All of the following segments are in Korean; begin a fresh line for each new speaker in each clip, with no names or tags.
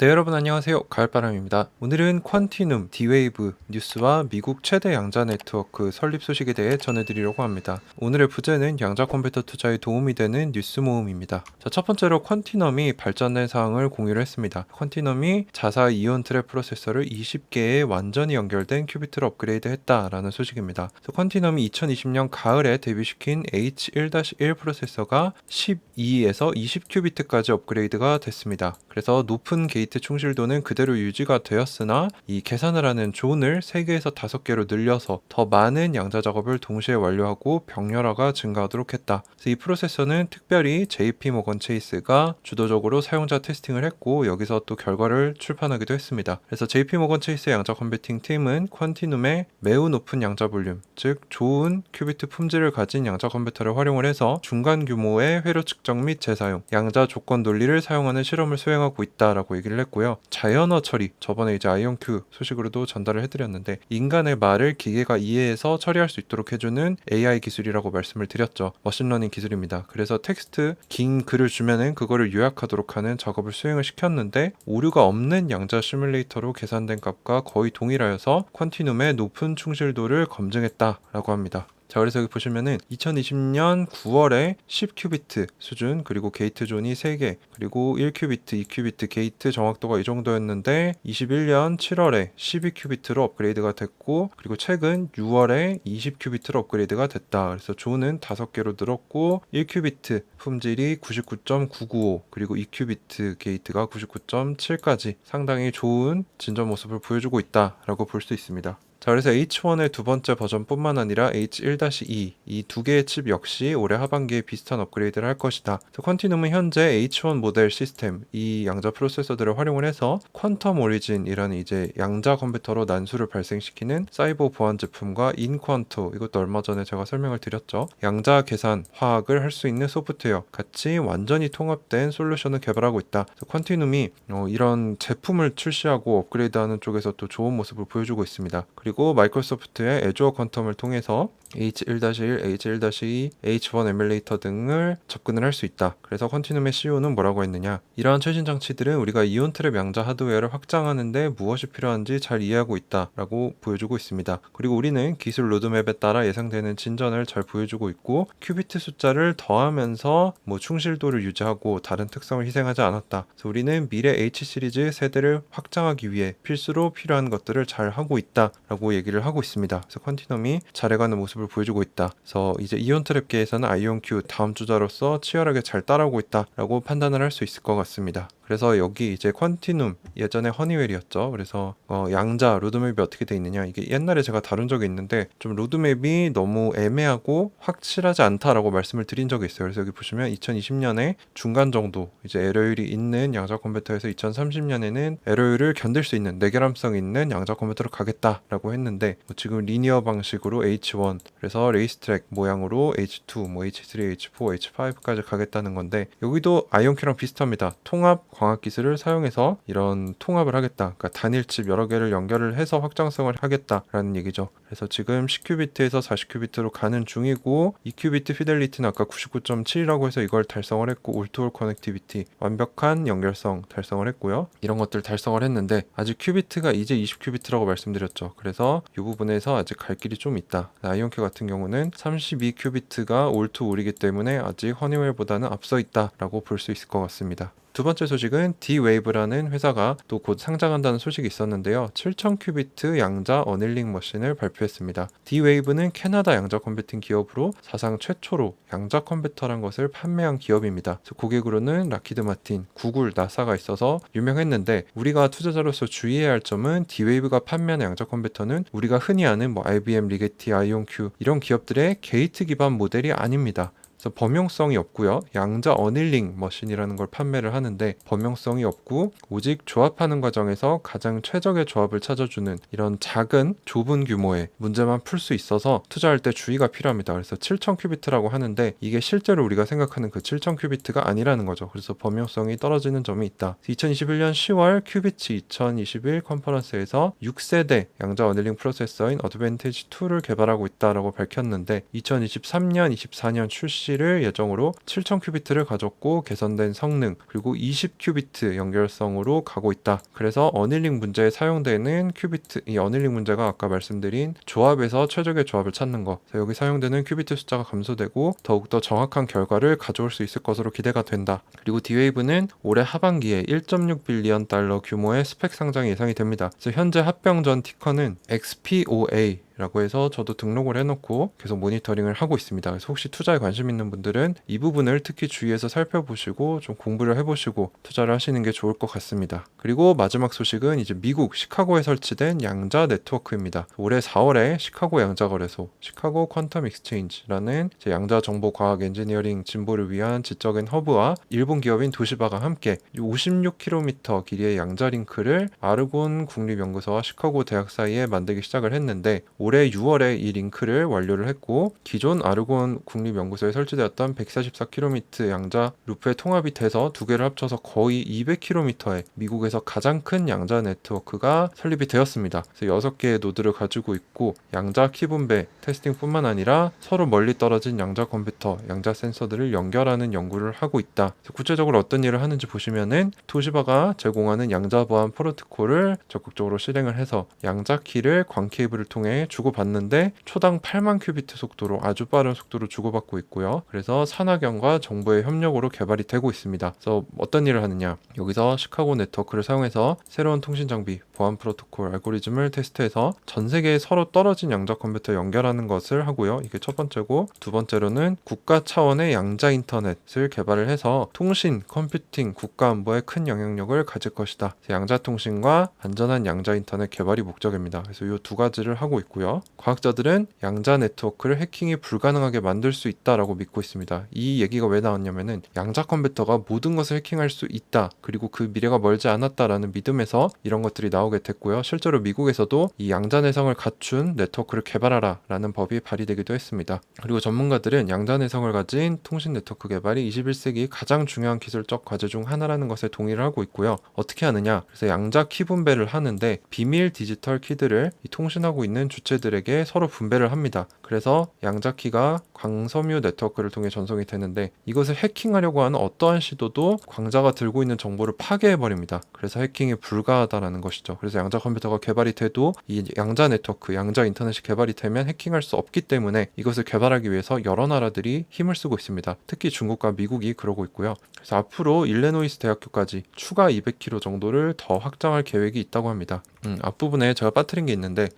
네, 여러분 안녕하세요. 가을바람입니다. 오늘은 퀀티눔, D-Wave 뉴스와 미국 최대 양자 네트워크 설립 소식에 대해 전해드리려고 합니다. 오늘의 부제는 양자 컴퓨터 투자에 도움이 되는 뉴스 모음입니다. 자, 첫 번째로 퀀티넘이 발전된 사항을 공유를 했습니다. 퀀티넘이 자사 이온 트랩 프로세서를 20개의 완전히 연결된 큐비트로 업그레이드 했다라는 소식입니다. 퀀티넘이 2020년 가을에 데뷔시킨 H1-1 프로세서가 12에서 20큐비트까지 업그레이드가 됐습니다. 그래서 높은 게이트 충실도는 그대로 유지가 되었으나 이 계산을 하는 존을 3개에서 5개로 늘려서 더 많은 양자 작업을 동시에 완료하고 병렬화가 증가하도록 했다. 그래서 이 프로세서는 특별히 JP 모건 체이스가 주도적으로 사용자 테스팅을 했고 여기서 또 결과를 출판하기도 했습니다. 그래서 JP 모건 체이스의 양자 컴퓨팅 팀은 퀀티눔의 매우 높은 양자 볼륨, 즉 좋은 큐비트 품질을 가진 양자 컴퓨터를 활용을 해서 중간 규모의 회로 측정 및 재사용, 양자 조건 논리를 사용하는 실험을 수행하고 있다라고 얘기를 했고요. 자연어 처리, 저번에 이제 아이온큐 소식으로도 전달을 해드렸는데 인간의 말을 기계가 이해해서 처리할 수 있도록 해주는 AI 기술이라고 말씀을 드렸죠. 머신러닝 기술입니다. 그래서 텍스트, 긴 글을 주면은 그거를 요약하도록 하는 작업을 수행을 시켰는데 오류가 없는 양자 시뮬레이터로 계산된 값과 거의 동일하여서 퀀티눔의 높은 충실도를 검증했다라고 합니다. 자, 그래서 여기 보시면은 2020년 9월에 10큐비트 수준, 그리고 게이트 존이 3개, 그리고 1큐비트, 2큐비트 게이트 정확도가 이 정도였는데 21년 7월에 12큐비트로 업그레이드가 됐고, 그리고 최근 6월에 20큐비트로 업그레이드가 됐다. 그래서 존은 5개로 늘었고 1큐비트 품질이 99.995, 그리고 2큐비트 게이트가 99.7까지 상당히 좋은 진전 모습을 보여주고 있다라고 볼 수 있습니다. 자, 그래서 H1의 두 번째 버전뿐만 아니라 H1-2 이 두 개의 칩 역시 올해 하반기에 비슷한 업그레이드를 할 것이다. 퀀티눔은 현재 H1 모델 시스템 이 양자 프로세서들을 활용을 해서 퀀텀 오리진이라는 이제 양자 컴퓨터로 난수를 발생시키는 사이버 보안 제품과 인퀀토, 이것도 얼마 전에 제가 설명을 드렸죠. 양자 계산 화학을 할 수 있는 소프트웨어 같이 완전히 통합된 솔루션을 개발하고 있다. 퀀티눔이 이런 제품을 출시하고 업그레이드하는 쪽에서 또 좋은 모습을 보여주고 있습니다. 그리고 마이크로소프트의 애주어 퀀텀을 통해서 H1-1, H1-2, H1 에뮬레이터 등을 접근을 할 수 있다. 그래서 퀀티눔의 CEO는 뭐라고 했느냐, 이러한 최신 장치들은 우리가 이온 트랩 양자 하드웨어를 확장하는데 무엇이 필요한지 잘 이해하고 있다 라고 보여주고 있습니다. 그리고 우리는 기술 로드맵에 따라 예상되는 진전을 잘 보여주고 있고 큐비트 숫자를 더하면서 충실도를 유지하고 다른 특성을 희생하지 않았다. 그래서 우리는 미래 H 시리즈 세대를 확장하기 위해 필수로 필요한 것들을 잘 하고 있다 라고 얘기를 하고 있습니다. 그래서 퀀티넘이 잘해가는 모습을 보여주고 있다. 그래서 이제 이온 트랩계에서는 아이온큐 다음 주자로서 치열하게 잘 따라오고 있다라고 판단을 할 수 있을 것 같습니다. 그래서 여기 이제 퀀티눔, 예전에 허니웰이었죠. 그래서 양자 로드맵이 어떻게 돼 있느냐, 이게 옛날에 제가 다룬 적이 있는데 좀 로드맵이 너무 애매하고 확실하지 않다라고 말씀을 드린 적이 있어요. 그래서 여기 보시면 2020년에 중간 정도 이제 에러율이 있는 양자 컴퓨터에서 2030년에는 에러율을 견딜 수 있는 내결함성 있는 양자 컴퓨터로 가겠다라고 했는데 지금 리니어 방식으로 H1, 그래서 레이스트랙 모양으로 H2, H3, H4, H5까지 가겠다는 건데 여기도 아이온큐랑 비슷합니다. 통합 광학 기술을 사용해서 이런 통합을 하겠다. 그러니까 단일 칩 여러 개를 연결을 해서 확장성을 하겠다라는 얘기죠. 그래서 지금 10큐비트에서 40큐비트로 가는 중이고 2큐비트 피델리티는 아까 99.7이라고 해서 이걸 달성을 했고 올투올 커넥티비티 완벽한 연결성 달성을 했고요. 이런 것들 달성을 했는데 아직 큐비트가 이제 20큐비트라고 말씀드렸죠. 그래서 이 부분에서 아직 갈 길이 좀 있다. 아이온큐 같은 경우는 32큐비트가 올투올이기 때문에 아직 허니웰보다는 앞서 있다라고 볼 수 있을 것 같습니다. 두 번째 소식은 D-Wave라는 회사가 또 곧 상장한다는 소식이 있었는데요. 7000큐비트 양자 어닐링 머신을 발표했습니다. D-Wave는 캐나다 양자 컴퓨팅 기업으로 사상 최초로 양자 컴퓨터란 것을 판매한 기업입니다. 고객으로는 락히드 마틴, 구글, 나사가 있어서 유명했는데 우리가 투자자로서 주의해야 할 점은 D-Wave가 판매하는 양자 컴퓨터는 우리가 흔히 아는 IBM, 리게티, 아이온큐 이런 기업들의 게이트 기반 모델이 아닙니다. 그래서 범용성이 없고요. 양자 어닐링 머신이라는 걸 판매를 하는데 범용성이 없고 오직 조합하는 과정에서 가장 최적의 조합을 찾아주는 이런 작은 좁은 규모의 문제만 풀 수 있어서 투자할 때 주의가 필요합니다. 그래서 7000큐비트라고 하는데 이게 실제로 우리가 생각하는 그 7000큐비트가 아니라는 거죠. 그래서 범용성이 떨어지는 점이 있다. 2021년 10월 큐비츠 2021 컨퍼런스에서 6세대 양자 어닐링 프로세서인 어드밴티지 2를 개발하고 있다라고 밝혔는데 2023년, 24년 출시 설치를 예정으로 7000큐비트를 가졌고 개선된 성능 그리고 20큐비트 연결성으로 가고 있다. 그래서 어닐링 문제에 사용되는 큐비트, 이 어닐링 문제가 아까 말씀드린 조합에서 최적의 조합을 찾는 거, 여기 사용되는 큐비트 숫자가 감소되고 더욱더 정확한 결과를 가져올 수 있을 것으로 기대가 된다. 그리고 D-Wave는 올해 하반기에 1.6 빌리언 달러 규모의 스펙 상장이 예상이 됩니다. 그래서 현재 합병 전 티커는 XPOA 라고 해서 저도 등록을 해놓고 계속 모니터링을 하고 있습니다. 그래서 혹시 투자에 관심 있는 분들은 이 부분을 특히 주의해서 살펴보시고 좀 공부를 해보시고 투자를 하시는 게 좋을 것 같습니다. 그리고 마지막 소식은 이제 미국 시카고에 설치된 양자 네트워크입니다. 올해 4월에 시카고 양자거래소, 시카고 퀀텀 익스체인지라는 양자 정보 과학 엔지니어링 진보를 위한 지적인 허브와 일본 기업인 도시바가 함께 56km 길이의 양자 링크를 아르곤 국립연구소와 시카고 대학 사이에 만들기 시작을 했는데 올해 6월에 이 링크를 완료를 했고 기존 아르곤 국립연구소에 설치되었던 144km 양자 루프의 통합이 돼서 두 개를 합쳐서 거의 200km의 미국에서 가장 큰 양자 네트워크가 설립이 되었습니다. 그래서 6개의 노드를 가지고 있고 양자 키 분배 테스팅뿐만 아니라 서로 멀리 떨어진 양자 컴퓨터, 양자 센서들을 연결하는 연구를 하고 있다. 구체적으로 어떤 일을 하는지 보시면은 도시바가 제공하는 양자 보안 프로토콜을 적극적으로 실행을 해서 양자 키를 광 케이블을 통해 주고받는데 초당 8만 큐비트 속도로 아주 빠른 속도로 주고받고 있고요. 그래서 산하경과 정부의 협력으로 개발이 되고 있습니다. 그래서 어떤 일을 하느냐, 여기서 시카고 네트워크를 사용해서 새로운 통신 장비, 보안 프로토콜, 알고리즘을 테스트해서 전 세계에 서로 떨어진 양자 컴퓨터 연결하는 것을 하고요. 이게 첫 번째고, 두 번째로는 국가 차원의 양자 인터넷을 개발을 해서 통신, 컴퓨팅, 국가 안보에 큰 영향력을 가질 것이다. 양자 통신과 안전한 양자 인터넷 개발이 목적입니다. 그래서 이 두 가지를 하고 있고요. 과학자들은 양자 네트워크를 해킹이 불가능하게 만들 수 있다라고 믿고 있습니다. 이 얘기가 왜 나왔냐면은 양자 컴퓨터가 모든 것을 해킹할 수 있다. 그리고 그 미래가 멀지 않았다라는 믿음에서 이런 것들이 나오게 됐고요. 실제로 미국에서도 이 양자 내성을 갖춘 네트워크를 개발하라 라는 법이 발의되기도 했습니다. 그리고 전문가들은 양자 내성을 가진 통신 네트워크 개발이 21세기 가장 중요한 기술적 과제 중 하나라는 것에 동의를 하고 있고요. 어떻게 하느냐? 그래서 양자 키 분배를 하는데 비밀 디지털 키들을 이 통신하고 있는 주체들에게 서로 분배를 합니다. 그래서 양자 키가 광섬유 네트워크를 통해 전송이 되는데 이것을 해킹하려고 하는 어떠한 시도도 광자가 들고 있는 정보를 파괴해버립니다. 그래서 해킹이 불가하다라는 것이죠. 그래서 양자 컴퓨터가 개발이 돼도 이 양자 네트워크, 양자 인터넷이 개발이 되면 해킹할 수 없기 때문에 이것을 개발하기 위해서 여러 나라들이 힘을 쓰고 있습니다. 특히 중국과 미국이 그러고 있고요. 그래서 앞으로 일리노이스 대학교까지 추가 200km 정도를 더 확장할 계획이 있다고 합니다. 앞부분에 제가 빠뜨린 게 있는데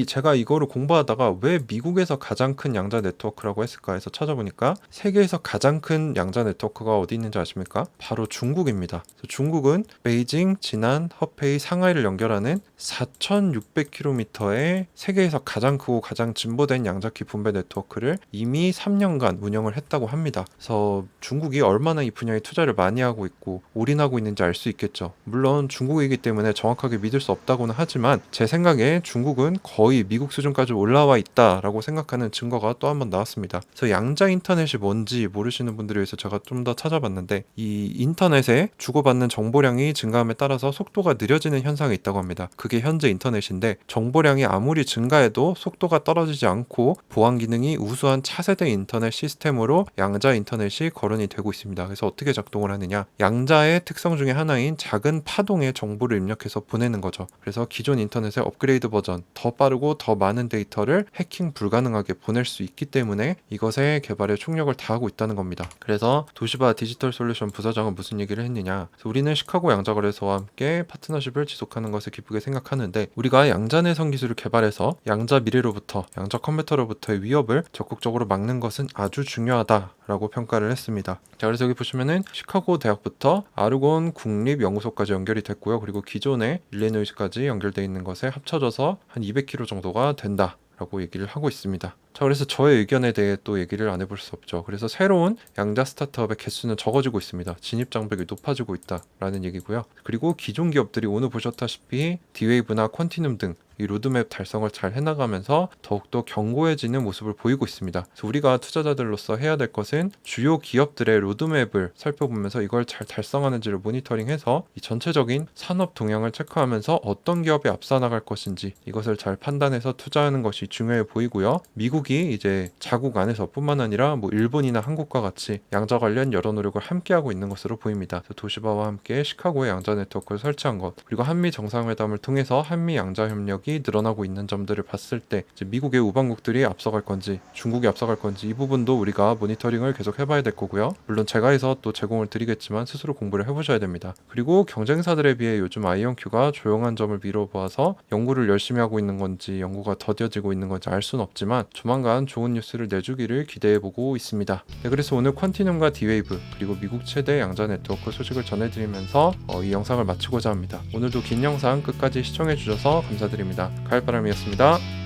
제가 이거를 공부하다가 왜 미국에서 가장 큰 양자 네트워크라고 했을까 해서 찾아보니까 세계에서 가장 큰 양자 네트워크가 어디 있는지 아십니까? 바로 중국입니다. 중국은 베이징, 지난, 허페이, 상하이를 연결하는 4,600km의 세계에서 가장 크고 가장 진보된 양자키 분배 네트워크를 이미 3년간 운영을 했다고 합니다. 그래서 중국이 얼마나 이 분야에 투자를 많이 하고 있고 올인하고 있는지 알 수 있겠죠. 물론 중국이기 때문에 정확하게 믿을 수 없다고는 하지만 제 생각에 중국은 거의 미국 수준까지 올라와 있다라고 생각하는 증거가 또 한 번 나왔습니다. 그래서 양자 인터넷이 뭔지 모르시는 분들을 위해서 제가 좀 더 찾아봤는데 이 인터넷에 주고받는 정보량이 증가함에 따라서 속도가 느려지는 현상이 있다고 합니다. 그게 현재 인터넷인데 정보량이 아무리 증가해도 속도가 떨어지지 않고 보안 기능이 우수한 차세대 인터넷 시스템으로 양자 인터넷이 거론이 되고 있습니다. 그래서 어떻게 작동을 하느냐, 양자의 특성 중에 하나인 작은 파동의 정보를 입력해서 보내는 거죠. 그래서 기존 인터넷의 업그레이드 버전, 더 빠르고 더 많은 데이터를 해킹 불가능하게 보낼 수 있기 때문에 이것의 개발에 총력을 다하고 있다는 겁니다. 그래서 도시바 디지털 솔루션 부사장은 무슨 얘기를 했느냐, 우리는 시카고 양자거래소와 함께 파트너십을 지속하는 것을 기쁘게 생각하는데 우리가 양자 내성 기술을 개발해서 양자 미래로부터, 양자 컴퓨터로부터의 위협을 적극적으로 막는 것은 아주 중요하다라고 평가를 했습니다. 자, 그래서 여기 보시면은 시카고 대학부터 아르곤 국립연구소까지 연결이 됐고요. 그리고 기존의 일리노이스까지 연결되어 있는 것에 합쳐져서 한 200km 정도가 된다 라고 얘기를 하고 있습니다. 자, 그래서 저의 의견에 대해 또 얘기를 안 해볼 수 없죠. 그래서 새로운 양자 스타트업의 개수는 적어지고 있습니다. 진입 장벽이 높아지고 있다라는 얘기고요. 그리고 기존 기업들이 오늘 보셨다시피 D-Wave나 퀀티눔 등 이 로드맵 달성을 잘 해나가면서 더욱더 견고해지는 모습을 보이고 있습니다. 그래서 우리가 투자자들로서 해야 될 것은 주요 기업들의 로드맵을 살펴보면서 이걸 잘 달성하는지를 모니터링해서 이 전체적인 산업 동향을 체크하면서 어떤 기업이 앞서 나갈 것인지 이것을 잘 판단해서 투자하는 것이 중요해 보이고요. 미국이 이제 자국 안에서 뿐만 아니라 뭐 일본이나 한국과 같이 양자 관련 여러 노력을 함께하고 있는 것으로 보입니다. 도시바와 함께 시카고에 양자 네트워크를 설치한 것, 그리고 한미 정상회담을 통해서 한미 양자 협력이 늘어나고 있는 점들을 봤을 때 이제 미국의 우방국들이 앞서갈 건지 중국이 앞서갈 건지 이 부분도 우리가 모니터링을 계속 해봐야 될 거고요. 물론 제가 해서 또 제공을 드리겠지만 스스로 공부를 해보셔야 됩니다. 그리고 경쟁사들에 비해 요즘 아이온큐가 조용한 점을 미뤄보아서 연구를 열심히 하고 있는 건지 연구가 더뎌지고 있는 건지 알 수는 없지만 조만간 좋은 뉴스를 내주기를 기대해보고 있습니다. 네, 그래서 오늘 퀀티눔과 D-Wave 그리고 미국 최대 양자 네트워크 소식을 전해드리면서 이 영상을 마치고자 합니다. 오늘도 긴 영상 끝까지 시청해주셔서 감사드립니다. 가을바람이었습니다.